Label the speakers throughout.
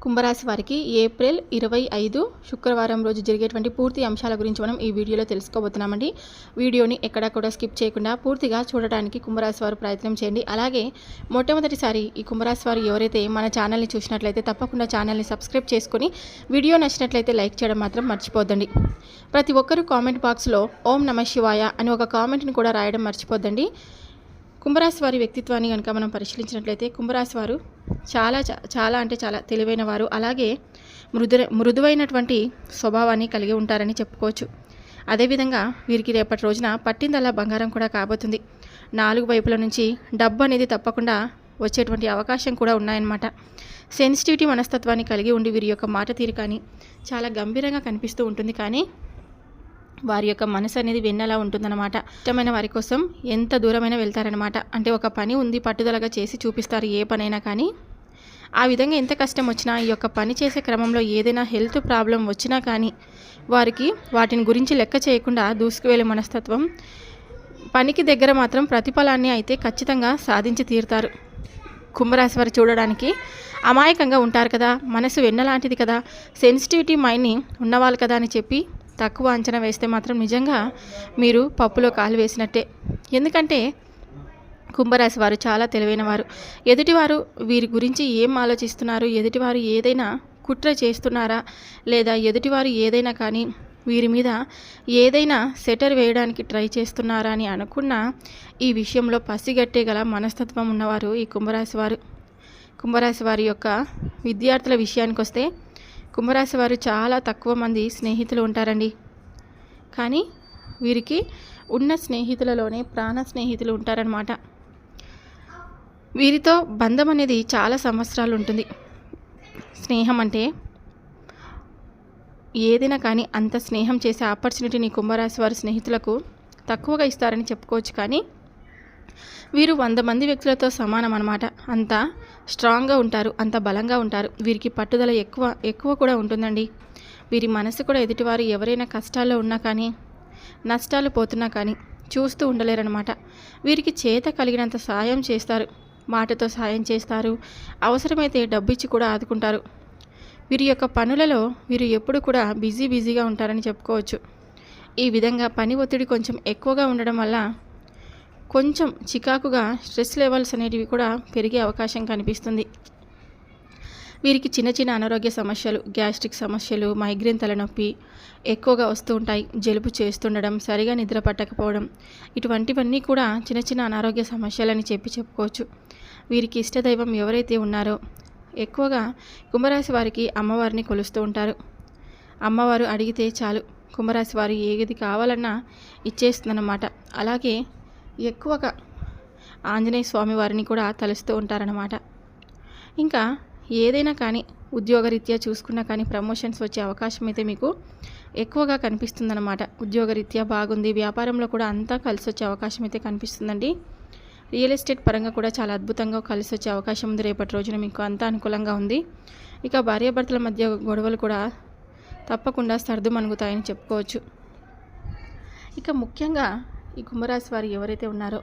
Speaker 1: కుంభరాశి వారికి ఏప్రిల్ 25 శుక్రవారం రోజు జరిగేటువంటి పూర్తి అంశాల గురించి మనం ఈ వీడియోలో తెలుసుకోబోతున్నామండి. వీడియోని ఎక్కడా కూడా స్కిప్ చేయకుండా పూర్తిగా చూడడానికి కుంభరాశి వారు ప్రయత్నం చేయండి. అలాగే మొట్టమొదటిసారి ఈ కుంభరాశి వారు ఎవరైతే మన ఛానల్ని చూసినట్లయితే తప్పకుండా ఛానల్ని సబ్స్క్రైబ్ చేసుకుని వీడియో నచ్చినట్లయితే లైక్ చేయడం మాత్రం మర్చిపోద్దండి. ప్రతి ఒక్కరూ కామెంట్ బాక్స్లో ఓం నమః శివాయ అని ఒక కామెంట్ని కూడా రాయడం మర్చిపోద్దండి. కుంభరాశి వారి వ్యక్తిత్వాన్ని కనుక మనం పరిశీలించినట్లయితే కుంభరాశి వారు చాలా తెలివైన వారు, అలాగే మృదువైనటువంటి స్వభావాన్ని కలిగి ఉంటారని చెప్పుకోవచ్చు. అదేవిధంగా వీరికి రేపటి రోజున పట్టిందల్లా బంగారం కూడా కాబోతుంది. 4 వైపుల నుంచి డబ్బు అనేది తప్పకుండా వచ్చేటువంటి అవకాశం కూడా ఉన్నాయన్నమాట. సెన్సిటివిటీ మనస్తత్వాన్ని కలిగి ఉండి వీరి యొక్క మాట తీరు కానీ చాలా గంభీరంగా కనిపిస్తూ ఉంటుంది, కానీ వారి యొక్క మనసు అనేది వెన్నెలా ఉంటుందన్నమాట. ఇష్టమైన వారి కోసం ఎంత దూరమైనా వెళ్తారనమాట. అంటే ఒక పని ఉంది, పట్టుదలగా చేసి చూపిస్తారు ఏ పనైనా. కానీ ఆ విధంగా ఎంత కష్టం వచ్చినా ఈ యొక్క పని చేసే క్రమంలో ఏదైనా హెల్త్ ప్రాబ్లం వచ్చినా కానీ వారికి వాటిని గురించి లెక్క చేయకుండా దూసుకువెళ్ళే మనస్తత్వం. పనికి దగ్గర మాత్రం ప్రతిఫలాన్ని అయితే ఖచ్చితంగా సాధించి తీరుతారు. కుంభరాశి వారు చూడడానికి అమాయకంగా ఉంటారు కదా, మనసు వెన్నలాంటిది కదా, సెన్సిటివిటీ మైండ్ని ఉన్నవాళ్ళు కదా అని చెప్పి తక్కువ అంచనా వేస్తే మాత్రం నిజంగా మీరు పప్పులో కాలు వేసినట్టే. ఎందుకంటే కుంభరాశి వారు చాలా తెలివైన వారు. ఎదుటివారు వీరి గురించి ఏం ఆలోచిస్తున్నారు, ఎదుటివారు ఏదైనా కుట్ర చేస్తున్నారా, లేదా ఎదుటివారు ఏదైనా కానీ వీరి మీద ఏదైనా సెటర్ వేయడానికి ట్రై చేస్తున్నారా అని అనుకున్న ఈ విషయంలో పసిగట్టే గల మనస్తత్వం ఉన్నవారు ఈ కుంభరాశి వారు. కుంభరాశి వారి యొక్క విద్యార్థుల విషయానికి వస్తే కుంభరాశి వారు చాలా తక్కువ మంది స్నేహితులు ఉంటారండి. కానీ వీరికి ఉన్న స్నేహితులలోనే ప్రాణ స్నేహితులు ఉంటారనమాట. వీరితో బంధం అనేది చాలా సంవత్సరాలు ఉంటుంది. స్నేహం అంటే ఏదైనా కానీ అంత స్నేహం చేసే ఆపర్చునిటీని కుంభరాశి వారి స్నేహితులకు తక్కువగా ఇస్తారని చెప్పుకోవచ్చు. కానీ వీరు 100 మంది వ్యక్తులతో సమానం అన్నమాట. అంత స్ట్రాంగ్గా ఉంటారు, అంత బలంగా ఉంటారు. వీరికి పట్టుదల ఎక్కువ కూడా ఉంటుందండి. వీరి మనసు కూడా ఎదుటివారు ఎవరైనా కష్టాల్లో ఉన్నా కానీ నష్టాలు పోతున్నా కానీ చూస్తూ ఉండలేరన్నమాట. వీరికి చేత కలిగినంత సాయం చేస్తారు, మాటతో సాయం చేస్తారు, అవసరమైతే డబ్బు ఇచ్చి కూడా ఆదుకుంటారు. వీరి యొక్క పనులలో వీరు ఎప్పుడు కూడా బిజీగా ఉంటారని చెప్పుకోవచ్చు. ఈ విధంగా పని ఒత్తిడి కొంచెం ఎక్కువగా ఉండడం వల్ల కొంచెం చికాకుగా స్ట్రెస్ లెవెల్స్ అనేటివి కూడా పెరిగే అవకాశం కనిపిస్తుంది. వీరికి చిన్న అనారోగ్య సమస్యలు, గ్యాస్ట్రిక్ సమస్యలు, మైగ్రేన్ తలనొప్పి ఎక్కువగా వస్తూ ఉంటాయి. జలుబు చేస్తుండడం, సరిగా నిద్ర పట్టకపోవడం, ఇటువంటివన్నీ కూడా చిన్న అనారోగ్య సమస్యలని చెప్పుకోవచ్చు. వీరికి ఇష్టదైవం ఎవరైతే ఉన్నారో ఎక్కువగా కుంభరాశి వారికి అమ్మవారిని కొలుస్తూ ఉంటారు. అమ్మవారు అడిగితే చాలు కుంభరాశి వారు ఏది కావాలన్నా ఇచ్చేస్తుందన్నమాట. అలాగే ఎక్కువగా ఆంజనేయ స్వామి వారిని కూడా తలుస్తూ ఉంటారన్నమాట. ఇంకా ఏదైనా కానీ ఉద్యోగరీత్యా చూసుకున్నా కానీ ప్రమోషన్స్ వచ్చే అవకాశం అయితే మీకు ఎక్కువగా కనిపిస్తుందన్నమాట. ఉద్యోగరీత్యా బాగుంది, వ్యాపారంలో కూడా అంతా కలిసి వచ్చే అవకాశం అయితే కనిపిస్తుందండి. రియల్ ఎస్టేట్ పరంగా కూడా చాలా అద్భుతంగా కలిసి వచ్చే అవకాశం ఉంది. రేపటి రోజున మీకు అంతా అనుకూలంగా ఉంది. ఇక భార్యాభర్తల మధ్య గొడవలు కూడా తప్పకుండా సర్దుమణుగుతాయని చెప్పుకోవచ్చు. ఇక ముఖ్యంగా ఈ కుంభరాశి వారు ఎవరైతే ఉన్నారో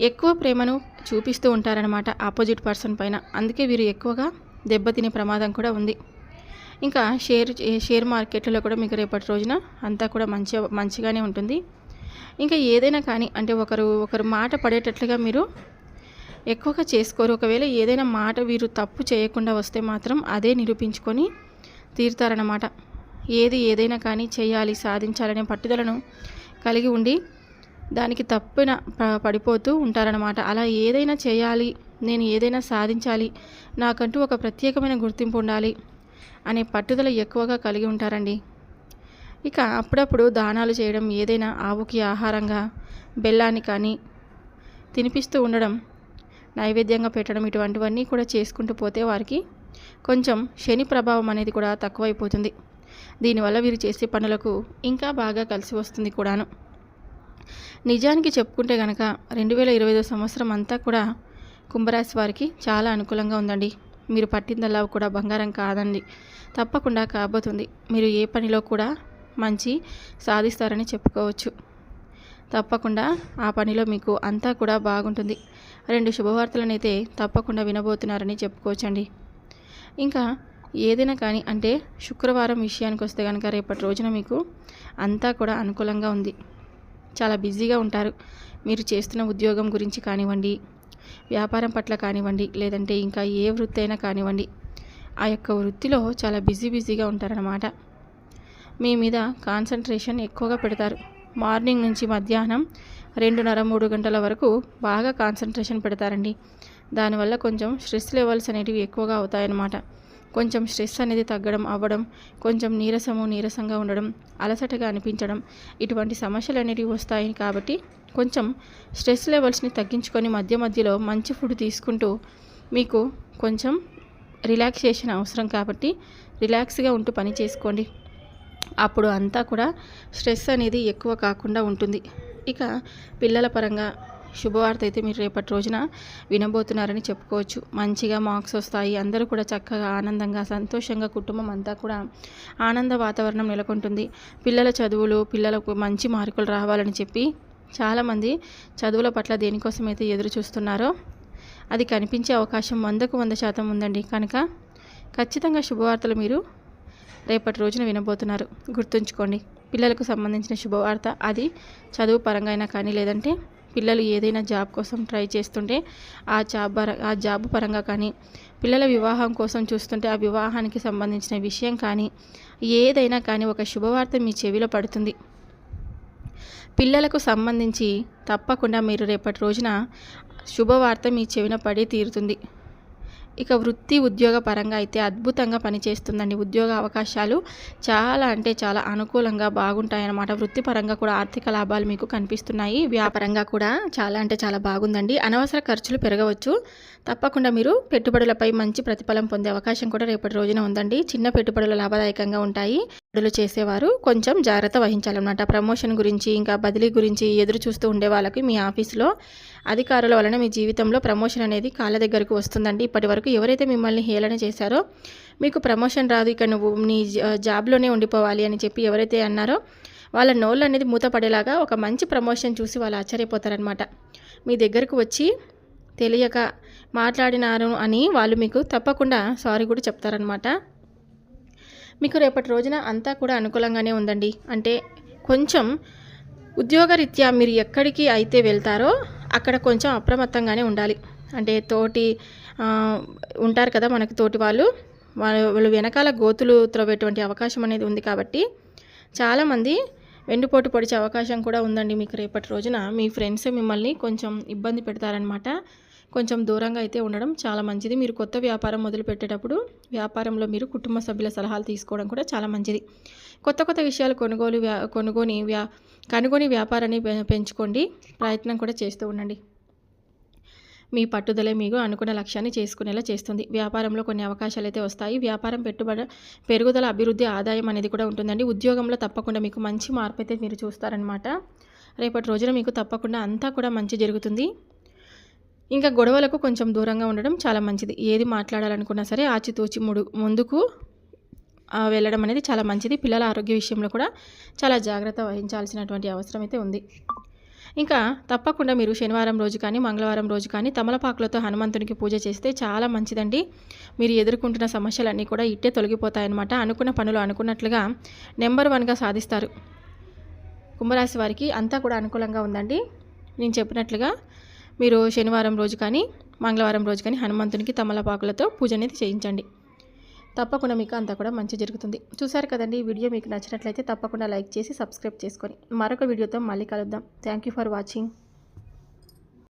Speaker 1: ఎక్కువ ప్రేమను చూపిస్తూ ఉంటారనమాట ఆపోజిట్ పర్సన్ పైన. అందుకే వీరు ఎక్కువగా దెబ్బతినే ప్రమాదం కూడా ఉంది. ఇంకా షేర్ మార్కెట్లో కూడా మీకు రేపటి రోజున అంతా కూడా మంచిగానే ఉంటుంది. ఇంకా ఏదైనా కానీ అంటే ఒకరు మాట పడేటట్లుగా మీరు ఎక్కువగా చేసుకోరు. ఒకవేళ ఏదైనా మాట వీరు తప్పు చేయకుండా వస్తే మాత్రం అదే నిరూపించుకొని తీరుతారన్నమాట. ఏదైనా కానీ చేయాలి, సాధించాలనే పట్టుదలను కలిగి ఉండి దానికి తప్పున పడిపోతూ ఉంటారనమాట. అలా ఏదైనా చేయాలి, నేను ఏదైనా సాధించాలి, నాకంటూ ఒక ప్రత్యేకమైన గుర్తింపు ఉండాలి అనే పట్టుదల ఎక్కువగా కలిగి ఉంటారండి. ఇక అప్పుడప్పుడు దానాలు చేయడం, ఏదైనా ఆవుకి ఆహారంగా బెల్లాన్ని కానీ తినిపిస్తూ ఉండడం, నైవేద్యంగా పెట్టడం, ఇటువంటివన్నీ కూడా చేసుకుంటూ పోతే వారికి కొంచెం శని ప్రభావం అనేది కూడా తక్కువైపోతుంది. దీనివల్ల వీరు చేసే పనులకు ఇంకా బాగా కలిసి వస్తుంది కూడాను. నిజానికి చెప్పుకుంటే కనుక 2025 సంవత్సరం అంతా కూడా కుంభరాశి వారికి చాలా అనుకూలంగా ఉందండి. మీరు పట్టిందల్లా కూడా బంగారం కాదండి, తప్పకుండా కాబోతుంది. మీరు ఏ పనిలో కూడా మంచి సాధిస్తారని చెప్పుకోవచ్చు. తప్పకుండా ఆ పనిలో మీకు అంతా కూడా బాగుంటుంది. 2 శుభవార్తలనైతే తప్పకుండా వినబోతున్నారని చెప్పుకోవచ్చండి. ఇంకా ఏదైనా కానీ అంటే శుక్రవారం విషయానికి వస్తే కనుక రేపటి రోజున మీకు అంతా కూడా అనుకూలంగా ఉంది. చాలా బిజీగా ఉంటారు. మీరు చేస్తున్న ఉద్యోగం గురించి కానివ్వండి, వ్యాపారం పట్ల కానివ్వండి, లేదంటే ఇంకా ఏ వృత్తి అయినా కానివ్వండి, ఆ యొక్క వృత్తిలో చాలా బిజీగా ఉంటారన్నమాట. మీ మీద కాన్సన్ట్రేషన్ ఎక్కువగా పెడతారు. మార్నింగ్ నుంచి మధ్యాహ్నం 2:30-3 గంటల వరకు బాగా కాన్సన్ట్రేషన్ పెడతారండి. దానివల్ల కొంచెం స్ట్రెస్ లెవెల్స్ అనేటివి ఎక్కువగా అవుతాయన్నమాట. కొంచెం స్ట్రెస్ అనేది అవ్వడం, కొంచెం నీరసంగా ఉండడం, అలసటగా అనిపించడం, ఇటువంటి సమస్యలు అనేటివి వస్తాయి. కాబట్టి కొంచెం స్ట్రెస్ లెవెల్స్ని తగ్గించుకొని మధ్యలో మంచి ఫుడ్ తీసుకుంటూ మీకు కొంచెం రిలాక్సేషన్ అవసరం కాబట్టి రిలాక్స్గా ఉంటూ పని చేసుకోండి. అప్పుడు అంతా కూడా స్ట్రెస్ అనేది ఎక్కువ కాకుండా ఉంటుంది. ఇక పిల్లల పరంగా శుభవార్త అయితే మీరు రేపటి రోజున వినబోతున్నారని చెప్పుకోవచ్చు. మంచిగా మార్క్స్ వస్తాయి. అందరూ కూడా చక్కగా ఆనందంగా సంతోషంగా కుటుంబం అంతా కూడా ఆనంద వాతావరణం నెలకొంటుంది. పిల్లల చదువులు పిల్లలకు మంచి మార్కులు రావాలని చెప్పి చాలామంది చదువుల పట్ల దేనికోసమైతే ఎదురు చూస్తున్నారో అది కనిపించే అవకాశం 100కు 100% ఉందండి. కనుక ఖచ్చితంగా శుభవార్తలు మీరు రేపటి రోజున వినబోతున్నారు. గుర్తుంచుకోండి. పిల్లలకు సంబంధించిన శుభవార్త అది చదువు పరంగా అయినా కానీ, లేదంటే పిల్లలు ఏదైనా జాబ్ కోసం ట్రై చేస్తుంటే ఆ జాబ్ పరంగా కానీ, పిల్లల వివాహం కోసం చూస్తుంటే ఆ వివాహానికి సంబంధించిన విషయం కానీ, ఏదైనా కానీ ఒక శుభవార్త మీ చెవిలో పడుతుంది. పిల్లలకు సంబంధించి తప్పకుండా మీరు రేపటి రోజున శుభవార్త మీ చెవిన పడి తీరుతుంది. ఇక వృత్తి ఉద్యోగ పరంగా అయితే అద్భుతంగా పనిచేస్తుందండి. ఉద్యోగ అవకాశాలు చాలా అంటే చాలా అనుకూలంగా బాగుంటాయన్నమాట. వృత్తిపరంగా కూడా ఆర్థిక లాభాలు మీకు కనిపిస్తున్నాయి. వ్యాపారంగా కూడా చాలా అంటే చాలా బాగుందండి. అనవసర ఖర్చులు పెరగవచ్చు. తప్పకుండా మీరు పెట్టుబడులపై మంచి ప్రతిఫలం పొందే అవకాశం కూడా రేపటి రోజున ఉందండి. చిన్న పెట్టుబడులు లాభదాయకంగా ఉంటాయి. పెట్టుబడులు చేసేవారు కొంచెం జాగ్రత్త వహించాలన్నమాట. ప్రమోషన్ గురించి ఇంకా బదిలీ గురించి ఎదురు చూస్తూ ఉండే వాళ్ళకి మీ ఆఫీసులో అధికారుల వలన మీ జీవితంలో ప్రమోషన్ అనేది కాళ్ళ దగ్గరకు వస్తుందండి. ఇప్పటి వరకు ఎవరైతే మిమ్మల్ని హేళన చేశారో మీకు ప్రమోషన్ రాదు, ఇక నువ్వు నీ జాబ్లోనే ఉండిపోవాలి అని చెప్పి ఎవరైతే అన్నారో వాళ్ళ నోళ్ళు అనేది మూతపడేలాగా ఒక మంచి ప్రమోషన్ చూసి వాళ్ళు ఆశ్చర్యపోతారనమాట. మీ దగ్గరకు వచ్చి తెలియక మాట్లాడినారు అని వాళ్ళు మీకు తప్పకుండా సారీ కూడా చెప్తారనమాట. మీకు రేపటి రోజున అంతా కూడా అనుకూలంగానే ఉందండి. అంటే కొంచెం ఉద్యోగరీత్యా మీరు ఎక్కడికి అయితే వెళ్తారో అక్కడ కొంచెం అప్రమత్తంగానే ఉండాలి. అంటే తోటి ఉంటారు కదా మనకి తోటి వాళ్ళు వెనకాల గోతులు త్రవ్వేటువంటి అవకాశం అనేది ఉంది. కాబట్టి చాలామంది వెన్నుపోటు పొడిచే అవకాశం కూడా ఉందండి. మీకు రేపటి రోజున మీ ఫ్రెండ్స్ మిమ్మల్ని కొంచెం ఇబ్బంది పెడతారనమాట. కొంచెం దూరంగా అయితే ఉండడం చాలా మంచిది. మీరు కొత్త వ్యాపారం మొదలు పెట్టేటప్పుడు వ్యాపారంలో మీరు కుటుంబ సభ్యుల సలహాలు తీసుకోవడం కూడా చాలా మంచిది. కొత్త విషయాలు కనుగొని వ్యాపారాన్ని పెంచుకోండి. ప్రయత్నం కూడా చేస్తూ ఉండండి. మీ పట్టుదలే మీకు అనుకున్న లక్ష్యాన్ని చేసుకునేలా చేస్తుంది. వ్యాపారంలో కొన్ని అవకాశాలు అయితే వస్తాయి. వ్యాపారం పెరుగుదల, అభివృద్ధి, ఆదాయం అనేది కూడా ఉంటుందండి. ఉద్యోగంలో తప్పకుండా మీకు మంచి మార్పు అయితే మీరు చూస్తారనమాట. రేపటి రోజున మీకు తప్పకుండా అంతా కూడా మంచి జరుగుతుంది. ఇంకా గొడవలకు కొంచెం దూరంగా ఉండడం చాలా మంచిది. ఏది మాట్లాడాలనుకున్నా సరే ఆచితూచి ముందుకు వెళ్ళడం అనేది చాలా మంచిది. పిల్లల ఆరోగ్య విషయంలో కూడా చాలా జాగ్రత్త వహించాల్సినటువంటి అవసరం అయితే ఉంది. ఇంకా తప్పకుండా మీరు శనివారం రోజు కానీ, మంగళవారం రోజు కానీ తమలపాకులతో హనుమంతునికి పూజ చేస్తే చాలా మంచిదండి. మీరు ఎదుర్కొంటున్న సమస్యలన్నీ కూడా ఇట్టే తొలగిపోతాయన్నమాట. అనుకున్న పనులు అనుకున్నట్లుగా నెంబర్ 1గా సాధిస్తారు. కుంభరాశి వారికి అంతా కూడా అనుకూలంగా ఉందండి. నేను చెప్పినట్లుగా మీరు శనివారం రోజు కానీ, మంగళవారం రోజు కానీ హనుమంతునికి తమలపాకులతో పూజ అనేది చేయించండి. తప్పకుండా మీకు అంతా కూడా మంచి జరుగుతుంది. చూసారు కదండి. ఈ వీడియో మీకు నచ్చినట్లయితే తప్పకుండా లైక్ చేసి సబ్స్క్రైబ్ చేసుకొని మరొక వీడియోతో మళ్ళీ కలుద్దాం. Thank you for watching.